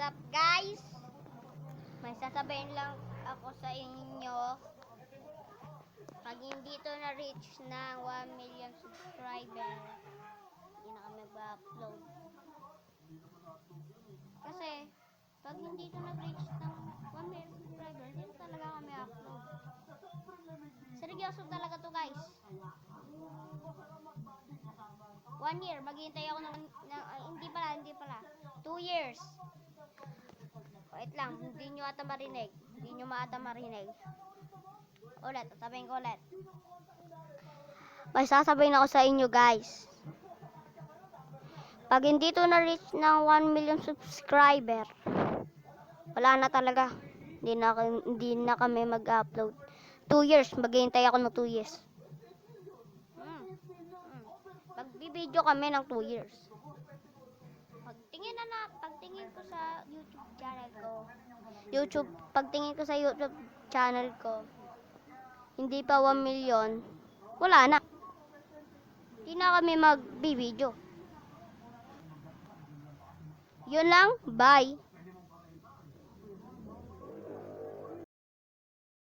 up guys? May sasabihin lang ako sa inyo. Pag hindi to na-reach ng 1 million subscriber, hindi na kami mag-upload. Kasi, pag hindi to nag-reach ng 1 million subscriber, hindi na talaga kami upload. Seryoso talaga to guys. 1 year, maghihintay ako ng hindi pala. 2 years. Wait lang, hindi nyo ata marinig. Hindi nyo maata marinig. Ulit, sasabihin ko ulit. May sasabihin ako sa inyo guys. Pag hindi to na-reach ng 1 million subscriber, wala na talaga. Hindi na kami mag-upload. 2 years, maghihintay ako ng 2 years. Magbibideo kami ng 2 years. Pagtingin ko sa YouTube channel ko. Pagtingin ko sa YouTube channel ko, hindi pa 1 million, wala na. Hindi na kami magbibideo. Yun lang, bye.